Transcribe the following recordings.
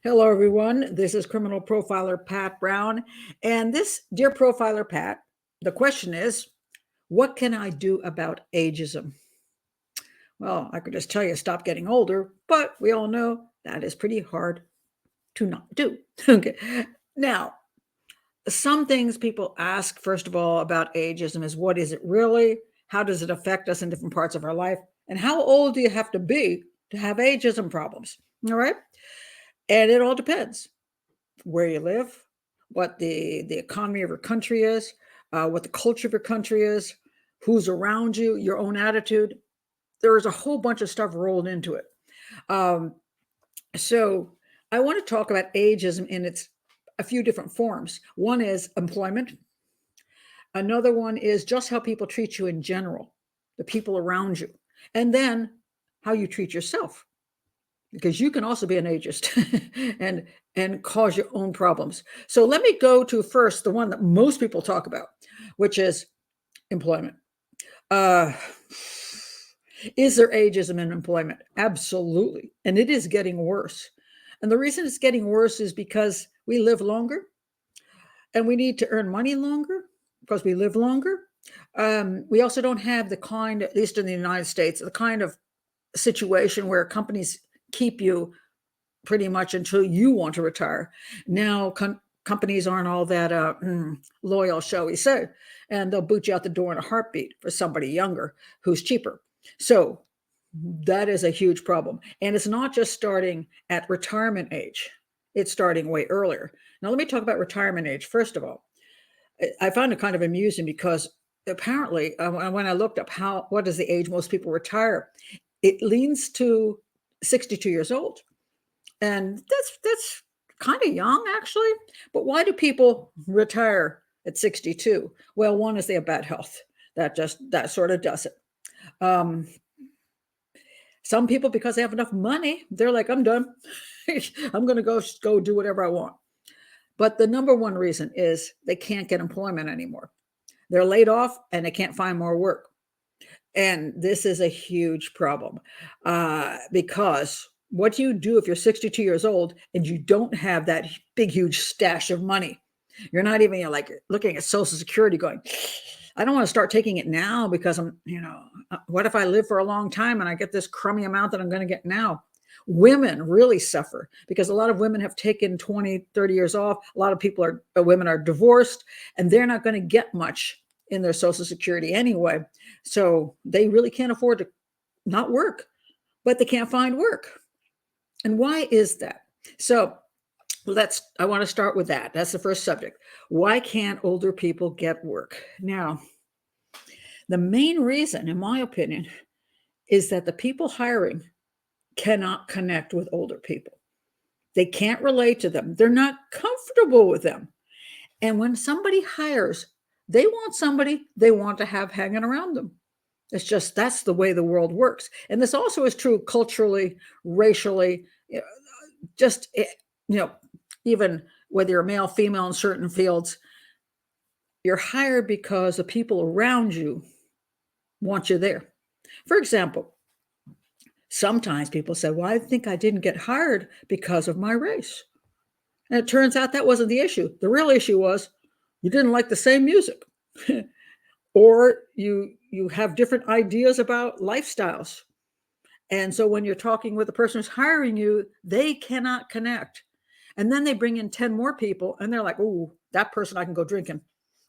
Hello, everyone. This is criminal profiler Pat Brown. And this, dear profiler Pat, the question is, what can I do about ageism? Well, I could just tell you stop getting older, but we all know that is pretty hard to not do. Okay. Now, some things people ask, first of all, about ageism is what is it really? How does it affect us in different parts of our life? And how old do you have to be to have ageism problems? All right. And it all depends where you live, what the economy of your country is, what the culture of your country is, who's around you, your own attitude. There's a whole bunch of stuff rolled into it. Um, so I want to talk about ageism in its a few different forms. One is employment. Another one is just how people treat you in general, the people around you, and then how you treat yourself, because you can also be an ageist and cause your own problems. So let me go to first the one that most people talk about, which is employment. Uh, is there ageism in employment? Absolutely, and it is getting worse. And the reason it's getting worse is because we live longer, and we need to earn money longer because we live longer. We also don't have the kind, at least in the United States, the kind of situation where companies keep you pretty much until you want to retire. Now, companies aren't all that loyal, shall we say, and they'll boot you out the door in a heartbeat for somebody younger who's cheaper. So that is a huge problem. And it's not just starting at retirement age, it's starting way earlier. Now, let me talk about retirement age. First of all, I found it kind of amusing because apparently, when I looked up what is the age most people retire, it leans to 62 years old. And that's kind of young, actually. But why do people retire at 62? Well, one is they have bad health. That sort of does it. Um, some people, because they have enough money, they're like, I'm done. I'm going to go do whatever I want. But the number one reason is they can't get employment anymore. They're laid off and they can't find more work. And this is a huge problem because what do you do if you're 62 years old and you don't have that big, huge stash of money? You're not even like looking at Social Security going, I don't want to start taking it now because what if I live for a long time and I get this crummy amount that I'm going to get now? Women really suffer because a lot of women have taken 20, 30 years off. A lot of women are divorced, and they're not going to get much in their Social Security anyway. So they really can't afford to not work, but they can't find work. And why is that? So I want to start with that. That's the first subject. Why can't older people get work? Now, the main reason, in my opinion, is that the people hiring cannot connect with older people. They can't relate to them. They're not comfortable with them. And when somebody hires, they want somebody they want to have hanging around them. That's the way the world works. And this also is true culturally, racially, just, even whether you're male, female in certain fields, you're hired because the people around you want you there. For example, sometimes people say, well, I think I didn't get hired because of my race. And it turns out that wasn't the issue. The real issue was you didn't like the same music or you have different ideas about lifestyles. And so when you're talking with the person who's hiring you, they cannot connect. And then they bring in 10 more people and they're like, oh, that person I can go drinking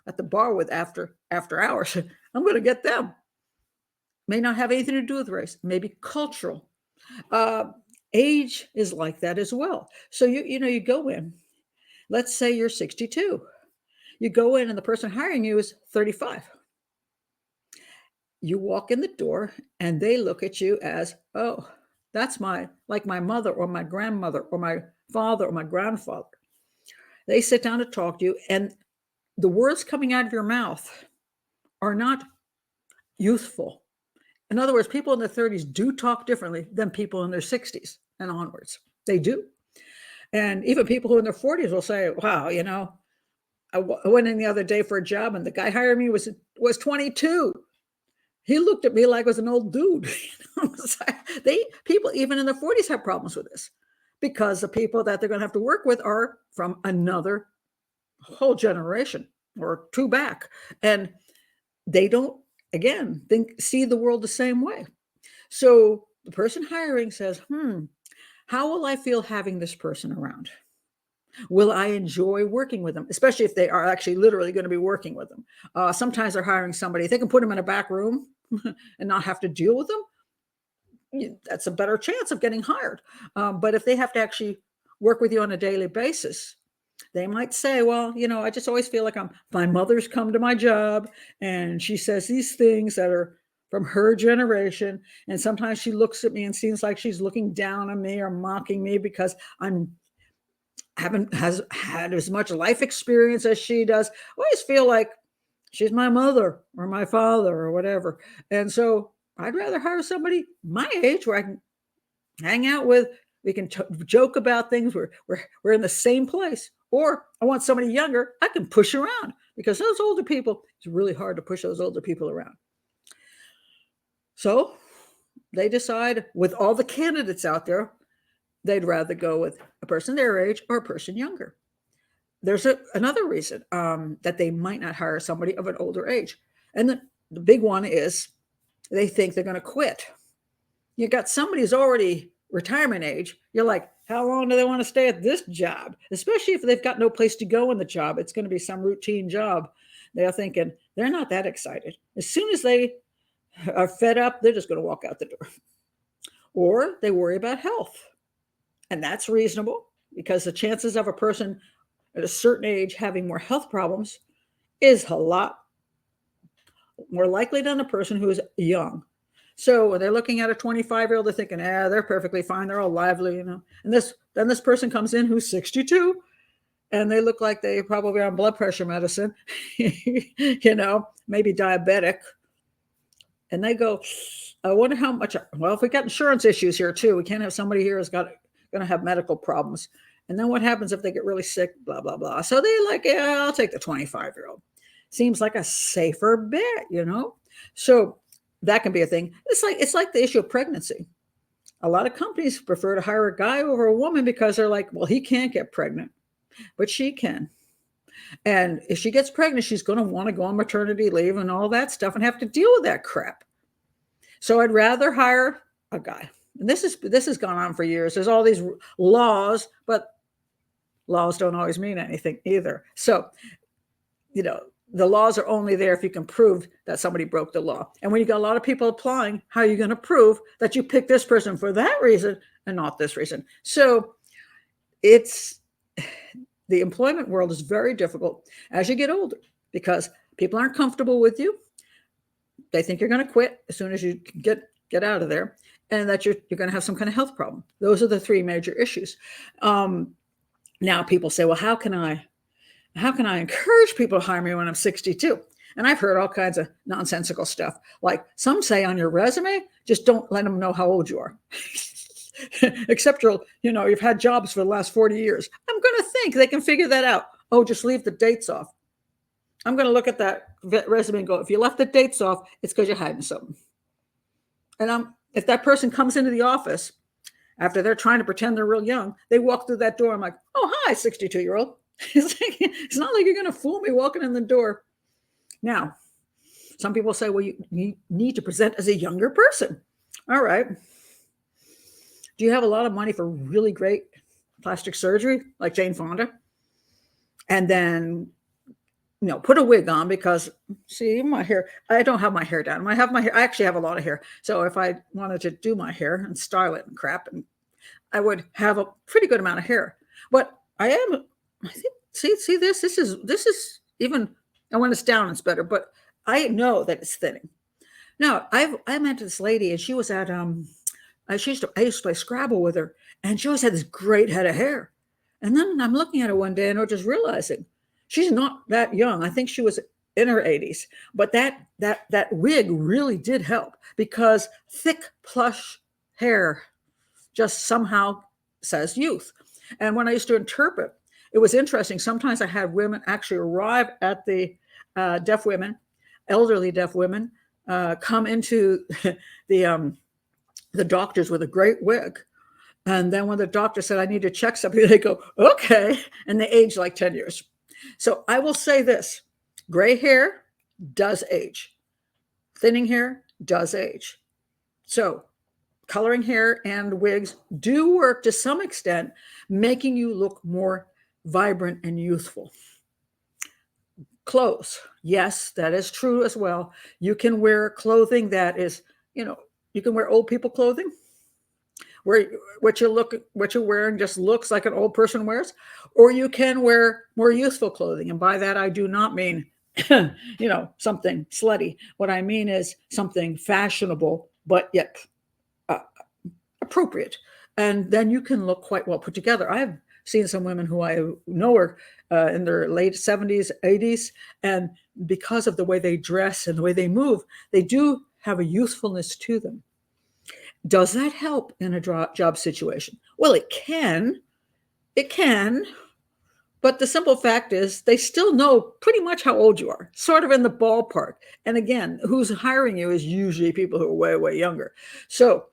at the bar with after hours. I'm going to get them. May not have anything to do with race, maybe cultural. Age is like that as well. So you go in, let's say you're 62. You go in and the person hiring you is 35. You walk in the door and they look at you as, oh, that's my mother or my grandmother or my father or my grandfather. They sit down to talk to you, and the words coming out of your mouth are not youthful. In other words, people in their 30s do talk differently than people in their 60s and onwards. They do. And even people who are in their 40s will say, wow, I went in the other day for a job and the guy hired me was 22. He looked at me like I was an old dude. People even in their 40s have problems with this because the people that they're going to have to work with are from another whole generation or two back. And they don't, again, see the world the same way. So the person hiring says, how will I feel having this person around? Will I enjoy working with them, especially if they are actually literally going to be working with them? Sometimes they're hiring somebody, if they can put them in a back room and not have to deal with them, that's a better chance of getting hired. But if they have to actually work with you on a daily basis, they might say, well, I just always feel like my mother's come to my job and she says these things that are from her generation. And sometimes she looks at me and seems like she's looking down on me or mocking me because haven't had as much life experience as she does. I always feel like she's my mother or my father or whatever. And so I'd rather hire somebody my age where I can hang out with. We can joke about things. We're in the same place. Or I want somebody younger. I can push around because those older people, it's really hard to push those older people around. So they decide with all the candidates out there, they'd rather go with a person their age or a person younger. There's another reason that they might not hire somebody of an older age. And the big one is they think they're going to quit. You got somebody who's already retirement age. You're like, how long do they want to stay at this job? Especially if they've got no place to go in the job. It's going to be some routine job. They're thinking they're not that excited. As soon as they are fed up, they're just going to walk out the door. Or they worry about health. And that's reasonable because the chances of a person at a certain age having more health problems is a lot more likely than a person who is young. So when they're looking at a 25-year-old, they're thinking, they're perfectly fine. They're all lively, And then this person comes in who's 62 and they look like they probably are on blood pressure medicine, maybe diabetic. And they go, I wonder how much, well, if we got insurance issues here too, we can't have somebody here who's going to have medical problems. And then what happens if they get really sick, blah, blah, blah. So they like, I'll take the 25-year-old. Seems like a safer bet, So that can be a thing. It's like the issue of pregnancy. A lot of companies prefer to hire a guy over a woman because they're like, well, he can't get pregnant, but she can. And if she gets pregnant, she's going to want to go on maternity leave and all that stuff and have to deal with that crap. So I'd rather hire a guy. And this has gone on for years. There's all these laws, but laws don't always mean anything either. So, the laws are only there if you can prove that somebody broke the law. And when you got a lot of people applying, how are you going to prove that you picked this person for that reason and not this reason? So the employment world is very difficult as you get older because people aren't comfortable with you. They think you're going to quit as soon as you get out of there and that you're going to have some kind of health problem. Those are the three major issues. Now people say, well, how can I encourage people to hire me when I'm 62? And I've heard all kinds of nonsensical stuff. Like some say on your resume, just don't let them know how old you are. Except you've had jobs for the last 40 years. I'm going to think they can figure that out. Oh, just leave the dates off. I'm going to look at that resume and go, if you left the dates off, it's because you're hiding something. And if that person comes into the office after they're trying to pretend they're real young, they walk through that door. I'm like, oh, hi, 62-year-old. It's not like you're going to fool me walking in the door. Now, some people say, well, you need to present as a younger person. All right. Do you have a lot of money for really great plastic surgery like Jane Fonda? And then, put a wig on because, see, my hair, I don't have my hair down. I actually have a lot of hair. So if I wanted to do my hair and style it and crap, and I would have a pretty good amount of hair. But I think, see this is even, and when it's down, it's better, but I know that it's thinning. Now, I met this lady and she was at, I used to play Scrabble with her and she always had this great head of hair. And then I'm looking at her one day and I'm just realizing she's not that young. I think she was in her 80s, but that wig really did help because thick, plush hair just somehow says youth. And when I used to interpret, it was interesting. Sometimes I had women actually arrive at the deaf women, elderly deaf women, come into the doctors with a great wig. And then when the doctor said, I need to check something, they go, okay. And they age like 10 years. So I will say this, gray hair does age. Thinning hair does age. So coloring hair and wigs do work to some extent, making you look more vibrant and youthful. Clothes, yes, that is true as well. You can wear clothing that is, you can wear old people clothing, where what you're wearing just looks like an old person wears, or you can wear more youthful clothing. And by that, I do not mean, something slutty. What I mean is something fashionable, but yet uh, appropriate. And then you can look quite well put together. I've seen some women who I know are in their late 70s, 80s, and because of the way they dress and the way they move, they do have a youthfulness to them. Does that help in a job situation? Well, it can. It can. But the simple fact is they still know pretty much how old you are, sort of in the ballpark. And again, who's hiring you is usually people who are way, way younger. So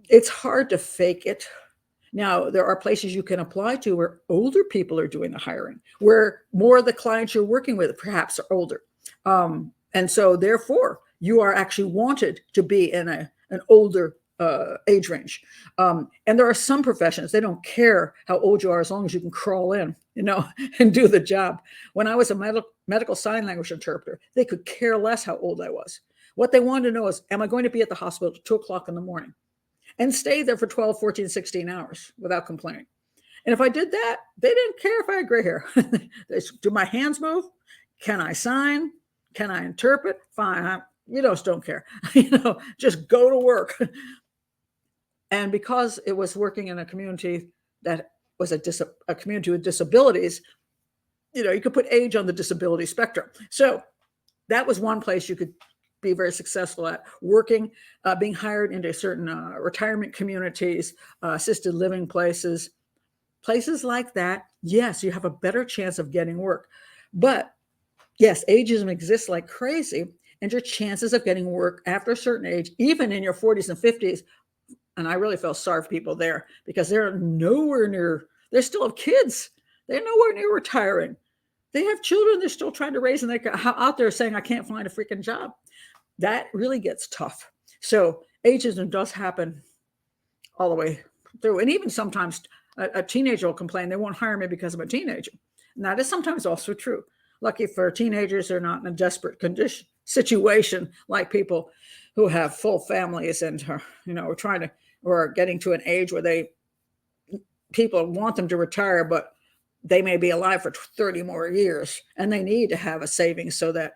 it's hard to fake it. Now, there are places you can apply to where older people are doing the hiring, where more of the clients you're working with perhaps are older. And so therefore, you are actually wanted to be in an older age range. And there are some professions, they don't care how old you are as long as you can crawl in, and do the job. When I was a medical sign language interpreter, they could care less how old I was. What they wanted to know is, am I going to be at the hospital at 2:00 in the morning? And stay there for 12, 14, 16 hours without complaining. And if I did that, they didn't care if I had gray hair. Do my hands move? Can I sign? Can I interpret? Fine. You just don't care. Just go to work. And because it was working in a community that was a community with disabilities, you could put age on the disability spectrum. So that was one place you could be very successful at working, being hired into certain retirement communities, assisted living places like that. Yes, you have a better chance of getting work. But yes, ageism exists like crazy, and your chances of getting work after a certain age, even in your 40s and 50s, and I really feel sorry for people there because they're nowhere near, they still have kids. They're nowhere near retiring. They have children they're still trying to raise, and they're out there saying, I can't find a freaking job. That really gets tough. So ageism does happen all the way through. And even sometimes a teenager will complain they won't hire me because I'm a teenager. And that is sometimes also true. Lucky for teenagers, they're not in a desperate situation like people who have full families and are trying to, or getting to an age where people want them to retire, but they may be alive for 30 more years, and they need to have a savings so that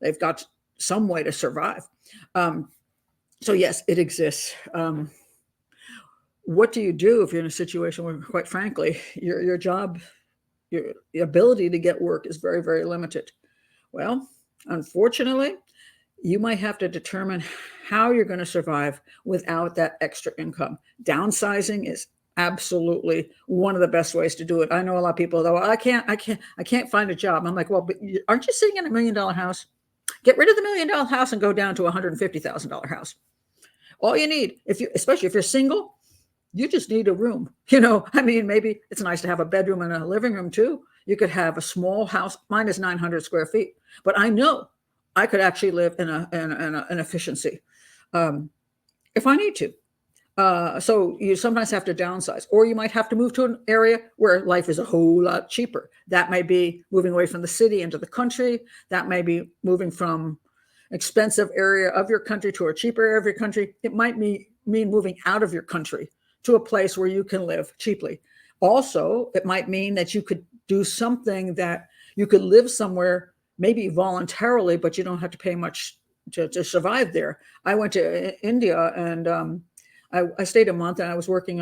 they've got some way to survive. So yes, it exists. What do you do if you're in a situation where, quite frankly, your job, your ability to get work is very, very limited? Well, unfortunately, you might have to determine how you're going to survive without that extra income. Downsizing is absolutely one of the best ways to do it. I know a lot of people though, I can't find a job. I'm like, well, but aren't you sitting in $1 million house? Get rid of the $1 million house and go down to a $150,000 house. All you need, especially if you're single, you just need a room. Maybe it's nice to have a bedroom and a living room too. You could have a small house. Mine is 900 square feet, but I know I could actually live in an efficiency if I need to. So you sometimes have to downsize, or you might have to move to an area where life is a whole lot cheaper. That may be moving away from the city into the country. That may be moving from expensive area of your country to a cheaper area of your country. It might mean moving out of your country to a place where you can live cheaply. Also, it might mean that you could do something that you could live somewhere, maybe voluntarily, but you don't have to pay much to survive there. I went to India and I stayed a month, and I was working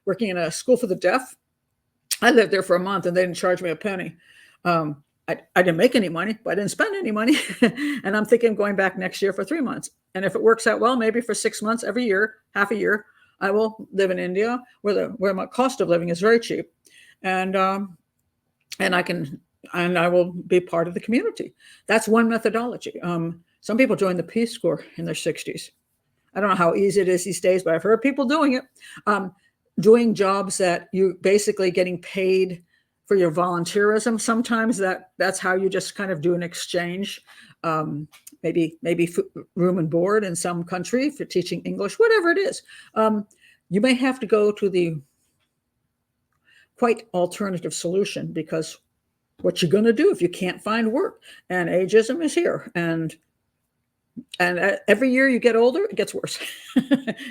working in a school for the deaf. I lived there for a month, and they didn't charge me a penny. I didn't make any money, but I didn't spend any money. And I'm thinking of going back next year for 3 months. And if it works out well, maybe for 6 months every year, half a year, I will live in India where my cost of living is very cheap, and I will be part of the community. That's one methodology. Some people join the Peace Corps in their 60s. I don't know how easy it is these days, but I've heard people doing it. Doing jobs that you basically getting paid for your volunteerism. Sometimes that's how you just kind of do an exchange. Maybe room and board in some country for teaching English, whatever it is. You may have to go to the quite alternative solution, because what you're going to do if you can't find work, and ageism is here, and every year you get older, it gets worse.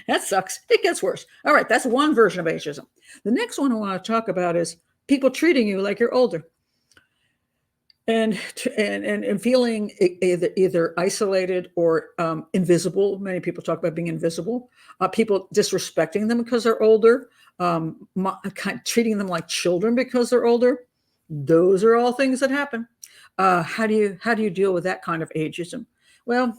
That sucks. It gets worse. All right, that's one version of ageism. The next one I want to talk about is people treating you like you're older, and feeling either isolated or invisible. Many people talk about being invisible. People disrespecting them because they're older, treating them like children because they're older. Those are all things that happen. How do you deal with that kind of ageism? Well,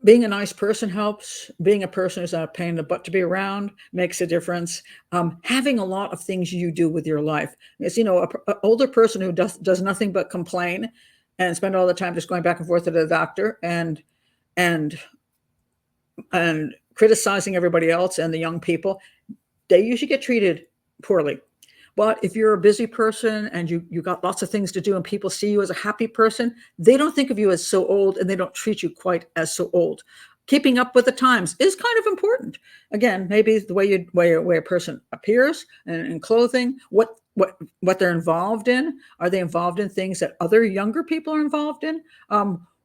being a nice person helps. Being a person who's not a pain in the butt to be around makes a difference. Having a lot of things you do with your life. It's, an older person who does nothing but complain and spend all the time just going back and forth to the doctor and criticizing everybody else and the young people, they usually get treated poorly. But if you're a busy person and you got lots of things to do and people see you as a happy person, they don't think of you as so old, and they don't treat you quite as so old. Keeping up with the times is kind of important. Again, maybe the way a person appears and in clothing, what they're involved in. Are they involved in things that other younger people are involved in?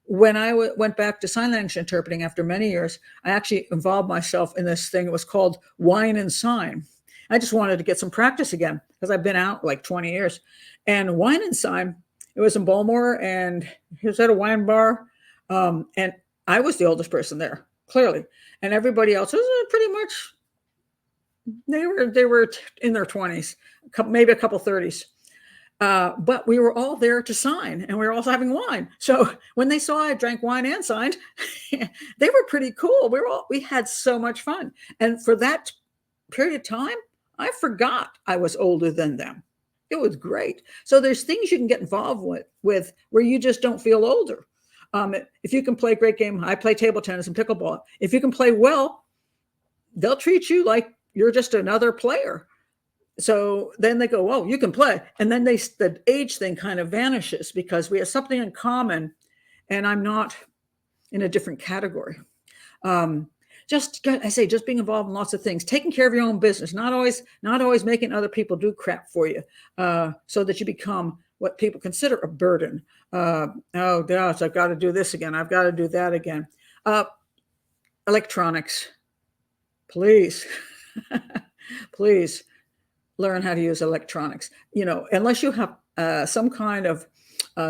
When I went back to sign language interpreting after many years, I actually involved myself in this thing. It was called Wine and Sign. I just wanted to get some practice again because I've been out like 20 years. And Wine and Sign, it was in Baltimore, and he was at a wine bar. And I was the oldest person there, clearly. And everybody else was pretty much, they were in their 20s, maybe a couple 30s. But we were all there to sign, and we were also having wine. So when they saw I drank wine and signed, they were pretty cool. We had so much fun. And for that period of time, I forgot I was older than them. It was great. So there's things you can get involved with where you just don't feel older. If you can play a great game, I play table tennis and pickleball. If you can play well, they'll treat you like you're just another player. So then they go, "Oh, you can play," and then the age thing kind of vanishes because we have something in common, and I'm not in a different category. Just being involved in lots of things, taking care of your own business, not always making other people do crap for you, so that you become what people consider a burden. Oh gosh, I've got to do this again. I've got to do that again. Electronics, please, please learn how to use electronics. Unless you have some kind of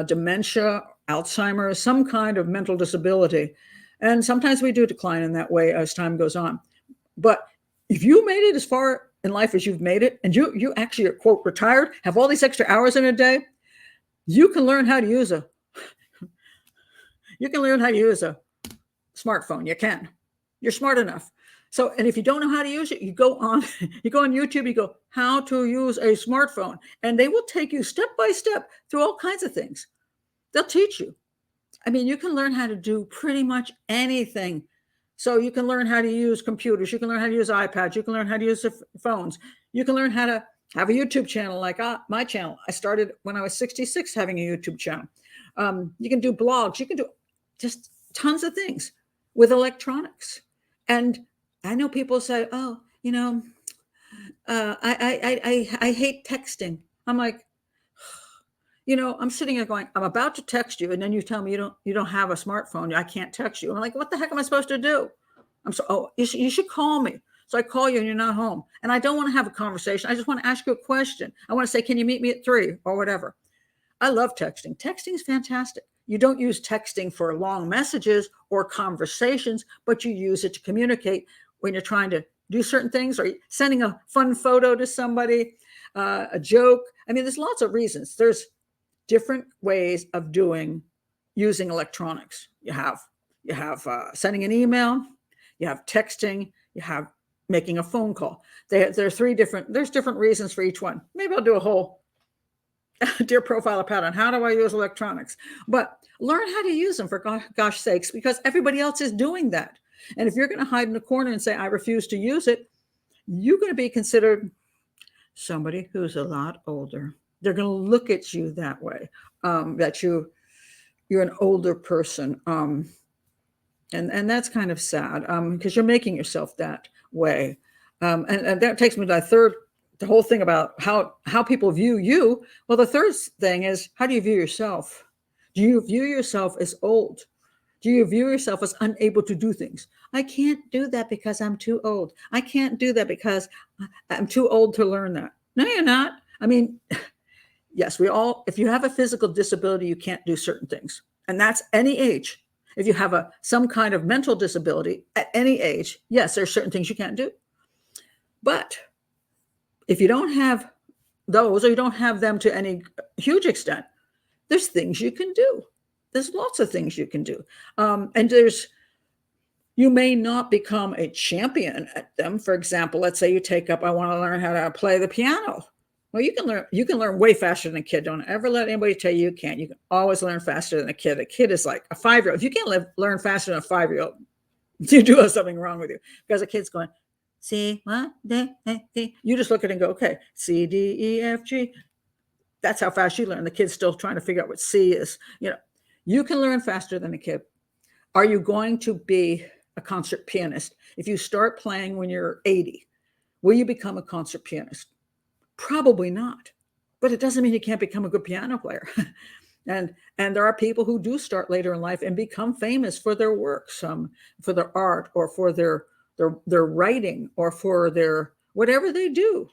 dementia, Alzheimer's, some kind of mental disability. And sometimes we do decline in that way as time goes on. But if you made it as far in life as you've made it, and you actually are, quote, retired, have all these extra hours in a day, you can learn how to use a smartphone. You can. You're smart enough. So, and if you don't know how to use it, you go on YouTube, you go, how to use a smartphone. And they will take you step by step through all kinds of things. They'll teach you. I mean, you can learn how to do pretty much anything. So you can learn how to use computers. You can learn how to use iPads. You can learn how to use phones. You can learn how to have a YouTube channel like my channel. I started when I was 66 having a YouTube channel. You can do blogs. You can do just tons of things with electronics. And I know people say, "Oh, I hate texting." I'm like, I'm sitting here going, I'm about to text you, and then you tell me you don't have a smartphone. I can't text you. I'm like, what the heck am I supposed to do? You should call me. So I call you and you're not home. And I don't want to have a conversation. I just want to ask you a question. I want to say, can you meet me at 3 or whatever? I love texting. Texting is fantastic. You don't use texting for long messages or conversations, but you use it to communicate when you're trying to do certain things, or sending a fun photo to somebody, a joke. I mean, there's lots of reasons. There's different ways of using electronics. You have sending an email, you have texting, you have making a phone call. There's different reasons for each one. Maybe I'll do a whole dear profiler Pat, on how do I use electronics? But learn how to use them, for gosh sakes, because everybody else is doing that. And if you're going to hide in a corner and say, I refuse to use it, you're going to be considered somebody who's a lot older. They're going to look at you that way, that you're an older person. And that's kind of sad, because you're making yourself that way. And that takes me to the whole thing about how people view you. Well, the third thing is, how do you view yourself? Do you view yourself as old? Do you view yourself as unable to do things? I can't do that because I'm too old. I can't do that because I'm too old to learn that. No, you're not. I mean, yes, if you have a physical disability, you can't do certain things. And that's any age. If you have some kind of mental disability at any age, yes, there are certain things you can't do. But if you don't have those, or you don't have them to any huge extent, there's things you can do. There's lots of things you can do. And you may not become a champion at them. For example, let's say you take up, I want to learn how to play the piano. Well, you can learn way faster than a kid. Don't ever let anybody tell you can't. You can always learn faster than a kid. A kid is like a 5-year-old. If you can't learn faster than a 5-year-old, you do have something wrong with you. Because a kid's going, C, what, D, A, D. You just look at it and go, okay, C, D, E, F, G. That's how fast you learn. The kid's still trying to figure out what C is. You can learn faster than a kid. Are you going to be a concert pianist? If you start playing when you're 80, will you become a concert pianist? Probably not. But it doesn't mean you can't become a good piano player. And there are people who do start later in life and become famous for their work, for their art, or for their writing, or for their whatever they do,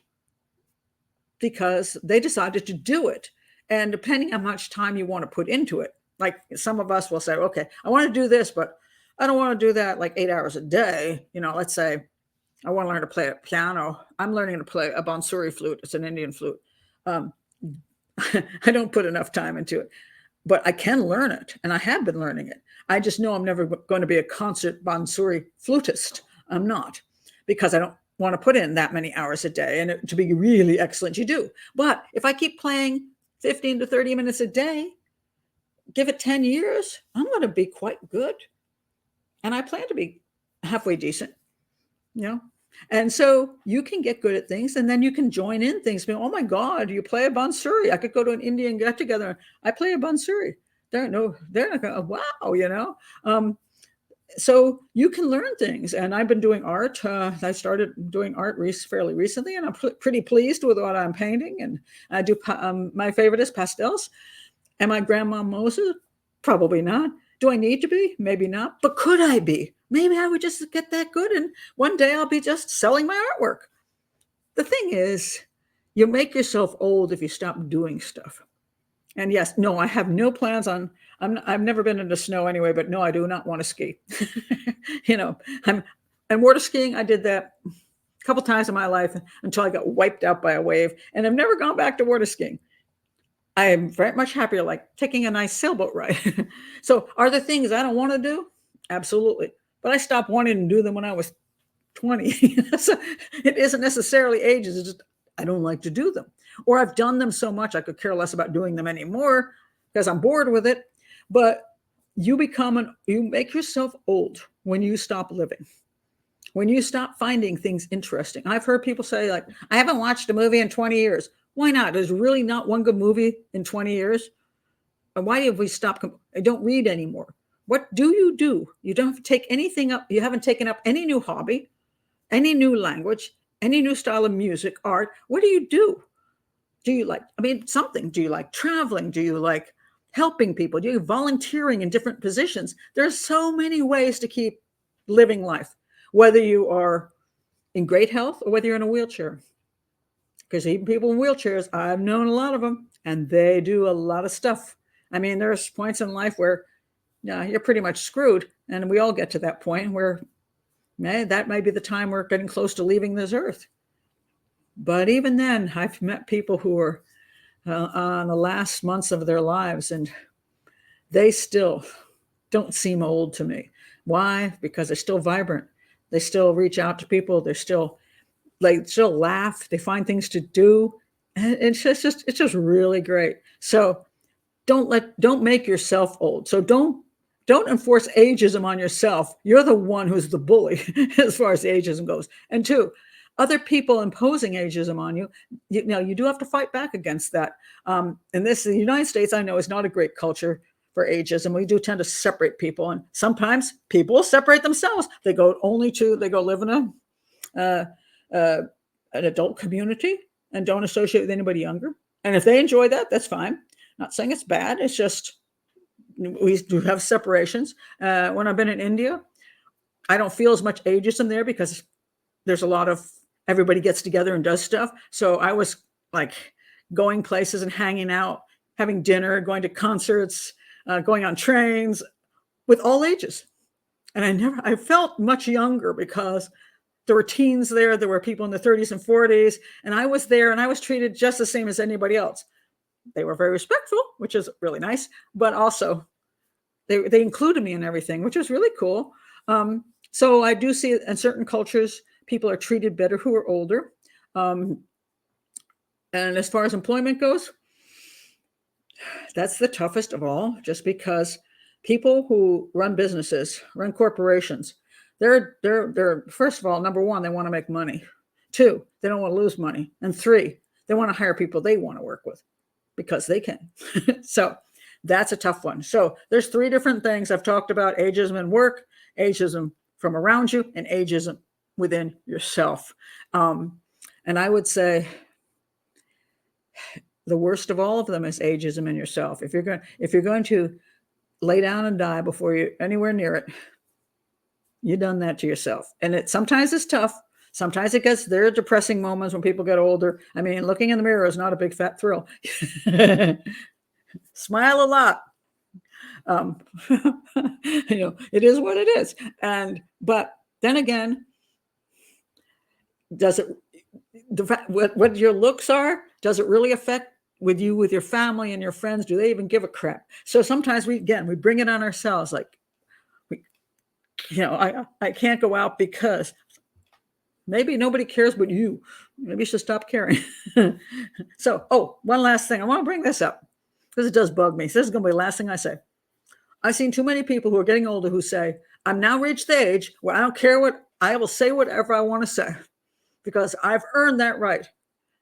because they decided to do it. And depending on how much time you want to put into it, like some of us will say, okay, I want to do this, but I don't want to do that like 8 hours a day. Let's say I want to learn to play a piano. I'm learning to play a bansuri flute. It's an Indian flute. I don't put enough time into it, but I can learn it, and I have been learning it. I just know I'm never going to be a concert bansuri flutist. I'm not, because I don't want to put in that many hours a day. And to be really excellent, you do. But if I keep playing 15 to 30 minutes a day, give it 10 years, I'm going to be quite good. And I plan to be halfway decent, And so you can get good at things, and then you can join in things. Oh my God, you play a bansuri. I could go to an Indian get together. I play a bansuri. They're not going, wow, So you can learn things. And I've been doing art. I started doing art fairly recently, and I'm pretty pleased with what I'm painting. And I do, my favorite is pastels. Am I Grandma Moses? Probably not. Do I need to be? Maybe not. But could I be? Maybe I would just get that good, and one day I'll be just selling my artwork. The thing is, you make yourself old if you stop doing stuff. And yes, no, I have no plans on, I've never been in the snow anyway, but no, I do not want to ski. And water skiing, I did that a couple times in my life until I got wiped out by a wave, and I've never gone back to water skiing. I am very much happier like taking a nice sailboat ride. So are there things I don't want to do? Absolutely. But I stopped wanting to do them when I was 20. So it isn't necessarily ages. It's just I don't like to do them. Or I've done them so much I could care less about doing them anymore because I'm bored with it. But you make yourself old when you stop living. When you stop finding things interesting. I've heard people say, like, I haven't watched a movie in 20 years. Why not? There's really not one good movie in 20 years. And why have we stopped? I don't read anymore. What do? You don't have to take anything up. You haven't taken up any new hobby, any new language, any new style of music, art. What do you do? Do you like, something? Do you like traveling? Do you like helping people? Do you volunteering in different positions? There's so many ways to keep living life, whether you are in great health or whether you're in a wheelchair. Because even people in wheelchairs, I've known a lot of them, and they do a lot of stuff. There's points in life where you're pretty much screwed. And we all get to that point where that might be the time we're getting close to leaving this earth. But even then, I've met people who are on the last months of their lives, and they still don't seem old to me. Why? Because they're still vibrant. They still reach out to people. They still laugh. They find things to do. And it's just really great. So don't make yourself old. So don't enforce ageism on yourself. You're the one who's the bully as far as ageism goes. And two, other people imposing ageism on you, you do have to fight back against that. And the United States, I know, is not a great culture for ageism. We do tend to separate people, and sometimes people separate themselves. They go live in an adult community and don't associate with anybody younger. And if they enjoy that, that's fine. Not saying it's bad. It's just we do have separations. When I've been in India, I don't feel as much ageism there because there's a lot of everybody gets together and does stuff. So I was like going places and hanging out, having dinner, going to concerts, going on trains with all ages. And I felt much younger because there were teens there. There were people in the 30s and 40s. And I was there and I was treated just the same as anybody else. They were very respectful, which is really nice. But also they included me in everything, which was really cool. So I do see in certain cultures, people are treated better who are older. And as far as employment goes, that's the toughest of all, just because people who run businesses, run corporations, they're first of all, number one, they want to make money. Two, they don't want to lose money. And three, they want to hire people they want to work with because they can. So that's a tough one. So there's three different things I've talked about: ageism in work, ageism from around you, and ageism within yourself. And I would say the worst of all of them is ageism in yourself. If you're going to lay down and die before you're anywhere near it, you've done that to yourself. And sometimes it's tough. Sometimes there are depressing moments when people get older. I mean, looking in the mirror is not a big fat thrill. Smile a lot. It is what it is. But then again, what your looks are, does it really affect with your family and your friends? Do they even give a crap? So sometimes we bring it on ourselves. Like, I can't go out because maybe nobody cares but you. Maybe you should stop caring. So, one last thing. I want to bring this up because it does bug me. So this is going to be the last thing I say. I've seen too many people who are getting older who say, I'm now reached the age where I don't care I will say whatever I want to say because I've earned that right.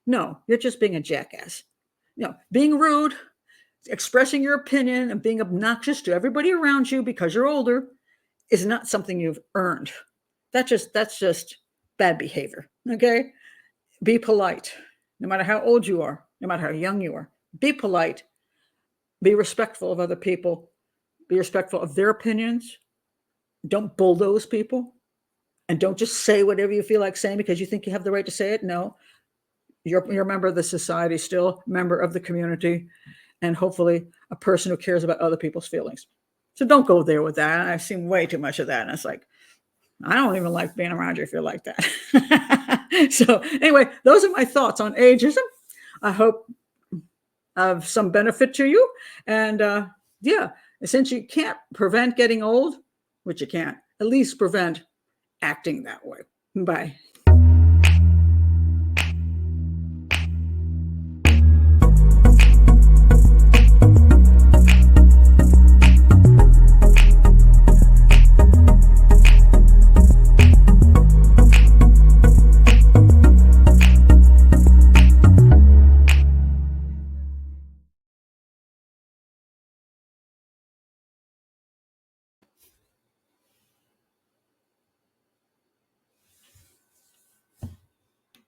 No, you're just being a jackass. Being rude, expressing your opinion, and being obnoxious to everybody around you because you're older is not something you've earned. That's just bad behavior. Okay? Be polite. No matter how old you are, no matter how young you are, be polite. Be respectful of other people. Be respectful of their opinions. Don't bulldoze people. And don't just say whatever you feel like saying because you think you have the right to say it. No. You're a member of the society still, member of the community, and hopefully a person who cares about other people's feelings. So don't go there with that. I've seen way too much of that. And it's like, I don't even like being around you if you're like that. So anyway, those are my thoughts on ageism. I hope of some benefit to you. And since you can't prevent getting old, which you can't, at least prevent acting that way. Bye.